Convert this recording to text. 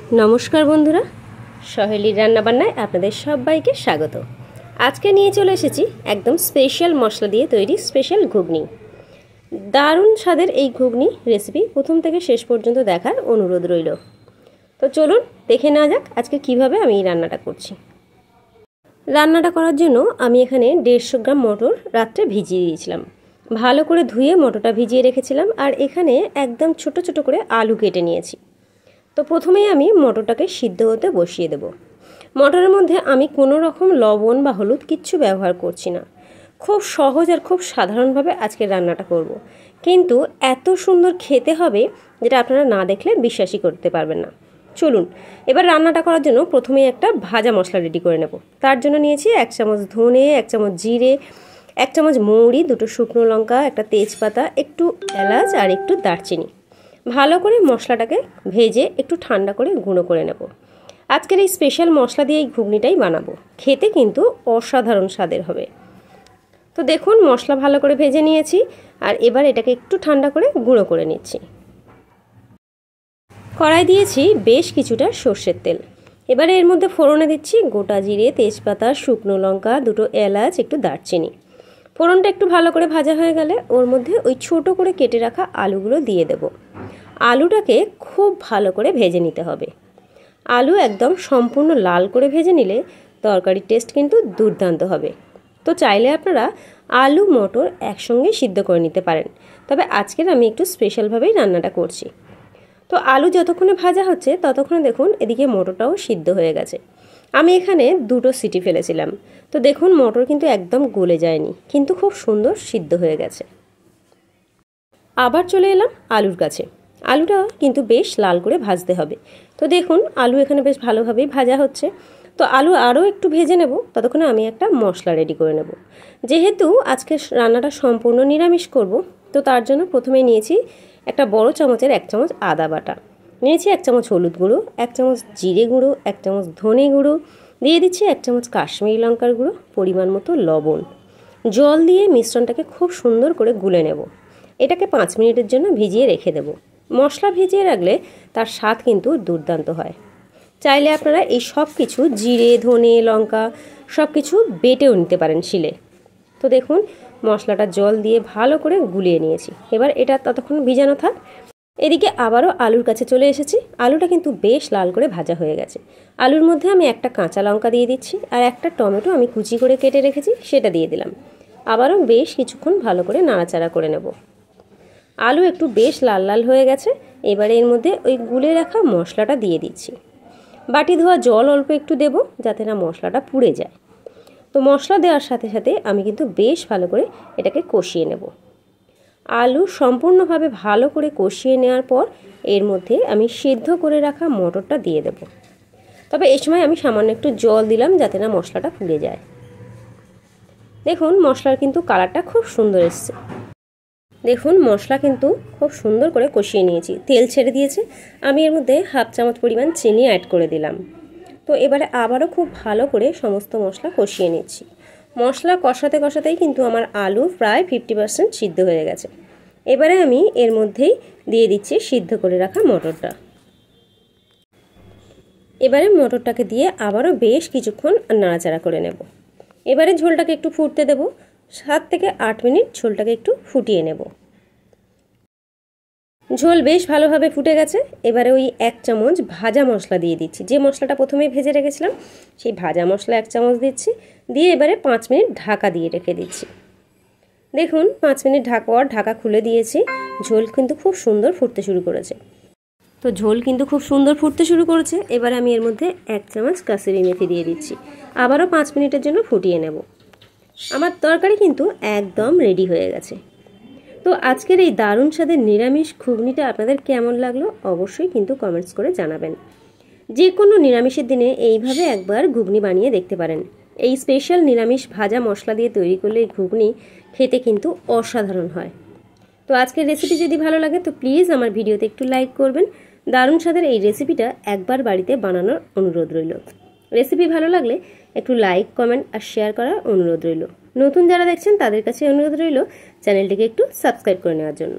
नमस्कार बंधुरा सहेली रान्नाबान्नाय आपनादेर सबाइके स्वागत। आज के निये चले एसेछि एकदम स्पेशल मशला दिए तैरी स्पेशल घुगनी। दारुण स्वादेर एई घुगनी रेसिपि प्रथम थेके शेष पर्यन्त देखार अनुरोध रइल। तो चलुन देखे नेওয়া যাক আজকে কিভাবে আমি এই রান্নাটা করছি। রান্নাটা করার জন্য আমি এখানে 150 গ্রাম মটর রাতে ভিজিয়ে দিয়েছিলাম। ভালো করে ধুয়ে মটরটা ভিজিয়ে রেখেছিলাম আর এখানে একদম ছোট ছোট করে আলু কেটে নিয়েছি। তো প্রথমেই আমি মটরটাকে সিদ্ধ হতে বসিয়ে দেব। মটরের মধ্যে আমি কোনো রকম লবণ বা হলুদ কিচ্ছু ব্যবহার করছি না। খুব সহজ আর খুব সাধারণভাবে আজকে রান্নাটা করব। কিন্তু এত সুন্দর খেতে হবে যেটা আপনারা না দেখলে বিশ্বাসই করতে পারবেন না। চলুন এবার রান্নাটা করার জন্য প্রথমেই একটা ভাজা মশলা রেডি করে নেব। তার জন্য নিয়েছি 1 চামচ ধনে, 1 চামচ জিরে, 1 চামচ মৌরি, 2টো শুকনো লঙ্কা, একটা তেজপাতা, একটু এলাচ আর একটু দারচিনি। ভালো করে মশলাটাকে ভেজে একটু ঠান্ডা করে গুঁড়ো করে নেব। আজকের এই স্পেশাল মশলা দিয়ে এই ঘুগনিটাই বানাবো। খেতে কিন্তু অসাধারণ স্বাদের হবে। তো দেখুন মশলা ভালো করে ভেজে নিয়েছি আর এবার এটাকে একটু ঠান্ডা করে গুঁড়ো করে নিচ্ছি। কড়াই দিয়েছি বেশ কিছুটা সর্ষের তেল। এবারে এর মধ্যে ফোড়নে দিচ্ছি গোটা জিরে, তেজপাতা, শুকনো লঙ্কা, 2টো এলাচ, একটু দারচিনি। ফোড়নটা একটু ভালো করে ভাজা হয়ে গেলে ওর মধ্যে ওই ছোট করে কেটে রাখা আলুগুলো দিয়ে দেব। আলুটাকে খুব ভালো করে ভেজে নিতে হবে। আলু একদম সম্পূর্ণ লাল করে ভেজে নিলে তরকারির টেস্ট কিন্তু দুর্দান্ত হবে। তো চাইলে আপনারা আলু মটর একসঙ্গে সিদ্ধ করে নিতে পারেন, তবে আজকের আমি একটু স্পেশালভাবেই রান্নাটা করছি। তো আলু যতক্ষণে ভাজা হচ্ছে ততক্ষণে দেখুন এদিকে মটরটাও সিদ্ধ হয়ে গেছে। আমি এখানে 2টো সিটি ফেলেছিলাম। তো দেখুন মটর কিন্তু একদম গলে যায়নি, কিন্তু খুব সুন্দর সিদ্ধ হয়ে গেছে। আবার চলে এলাম আলুর কাছে। আলুটা কিন্তু বেশ লাল করে ভাজতে হবে। তো দেখুন আলু এখানে বেশ ভালোভাবেই ভাজা হচ্ছে। তো আলু আরও একটু ভেজে নেব, ততক্ষণে আমি একটা মশলা রেডি করে নেব। যেহেতু আজকে রান্নাটা সম্পূর্ণ নিরামিষ করব, তো তার জন্য প্রথমেই নিয়েছি একটা বড় চামচের 1 চামচ আদা বাটা, নিয়েছি 1 চামচ হলুদ গুঁড়ো, 1 চামচ জিরে গুঁড়ো, 1 চামচ ধনে গুঁড়ো, দিয়ে দিচ্ছি 1 চামচ কাশ্মীরি লঙ্কার গুঁড়ো, পরিমাণ মতো লবণ। জল দিয়ে মিশ্রণটাকে খুব সুন্দর করে গুলে নেব। এটাকে 5 মিনিটের জন্য ভিজিয়ে রেখে দেব। মশলা ভিজিয়ে রাখলে তার স্বাদ কিন্তু দুর্দান্ত হয়। চাইলে আপনারা এই সব কিছু জিরে, ধনে, লঙ্কা সব কিছু বেটেও নিতে পারেন শিলে। তো দেখুন মশলাটা জল দিয়ে ভালো করে গুলিয়ে নিয়েছি। এবার এটা ততক্ষণ ভিজানো থাক। এদিকে আবারও আলুর কাছে চলে এসেছি। আলুটা কিন্তু বেশ লাল করে ভাজা হয়ে গেছে। আলুর মধ্যে আমি একটা কাঁচা লঙ্কা দিয়ে দিচ্ছি আর একটা টমেটো আমি কুচি করে কেটে রেখেছি সেটা দিয়ে দিলাম। আবারও বেশ কিছুক্ষণ ভালো করে নাড়াচাড়া করে নেব। আলু একটু বেশ লাল লাল হয়ে গেছে। এবারে এর মধ্যে ওই গুলে রাখা মশলাটা দিয়ে দিচ্ছি। বাটি ধোয়া জল অল্প একটু দেব যাতে না মশলাটা পুড়ে যায়। তো মশলা দেওয়ার সাথে সাথে আমি কিন্তু বেশ ভালো করে এটাকে কষিয়ে নেব। আলু সম্পূর্ণভাবে ভালো করে কষিয়ে নেওয়ার পর এর মধ্যে আমি সিদ্ধ করে রাখা মটরটা দিয়ে দেব। তবে এই সময় আমি সামান্য একটু জল দিলাম যাতে না মশলাটা পুড়ে যায়। দেখুন মশলার কিন্তু কালারটা খুব সুন্দর এসছে। দেখুন মশলা কিন্তু খুব সুন্দর করে কষিয়ে নিয়েছি, তেল ছেড়ে দিয়েছে। আমি এর মধ্যে 1/2 চামচ পরিমাণ চিনি অ্যাড করে দিলাম। তো এবারে আবারও খুব ভালো করে সমস্ত মশলা কষিয়ে নিচ্ছি। মশলা কষাতে কষাতেই কিন্তু আমার আলু প্রায় 50% সিদ্ধ হয়ে গেছে। এবারে আমি এর মধ্যেই দিয়ে দিচ্ছি সিদ্ধ করে রাখা মটরটা। এবারে মটরটাকে দিয়ে আবারও বেশ কিছুক্ষণ নাড়াচাড়া করে নেব। এবারে ঝোলটাকে একটু ফুটতে দেব। 7 থেকে 8 মিনিট ঝোলটাকে একটু ফুটিয়ে নেব। ঝোল বেশ ভালোভাবে ফুটে গেছে। এবারে ওই 1 চামচ ভাজা মশলা দিয়ে দিচ্ছি। যে মশলাটা প্রথমে ভেজে রেখেছিলাম সেই ভাজা মশলা 1 চামচ দিচ্ছি। দিয়ে এবারে 5 মিনিট ঢাকা দিয়ে রেখে দিচ্ছি। দেখুন 5 মিনিট ঢাকা খুলে দিয়েছি। ঝোল কিন্তু খুব সুন্দর ফুটতে শুরু করেছে। তো ঝোল কিন্তু খুব সুন্দর ফুটতে শুরু করেছে। এবারে আমি এর মধ্যে 1 চামচ কাসুরি মেথি দিয়ে দিচ্ছি। আবারও 5 মিনিটের জন্য ফুটিয়ে নেব। আমার তরকারি কিন্তু একদম রেডি হয়ে গেছে। তো আজকের এই দারুণ স্বাদের নিরামিষ ঘুগনিটা আপনাদের কেমন লাগলো অবশ্যই কিন্তু কমেন্টস করে জানাবেন। যে কোনো নিরামিষের দিনে এইভাবে একবার ঘুগনি বানিয়ে দেখতে পারেন। এই স্পেশাল নিরামিষ ভাজা মশলা দিয়ে তৈরি করলে এই ঘুগনি খেতে কিন্তু অসাধারণ হয়। তো আজকের রেসিপি যদি ভালো লাগে তো প্লিজ আমার ভিডিওতে একটু লাইক করবেন। দারুণ স্বাদের এই রেসিপিটা একবার বাড়িতে বানানোর অনুরোধ রইল। রেসিপি ভালো লাগলে একটু লাইক, কমেন্ট আর শেয়ার করার অনুরোধ রইল। নতুন যারা দেখছেন তাদের কাছে অনুরোধ রইল চ্যানেলটিকে একটু সাবস্ক্রাইব করে নেওয়ার জন্য।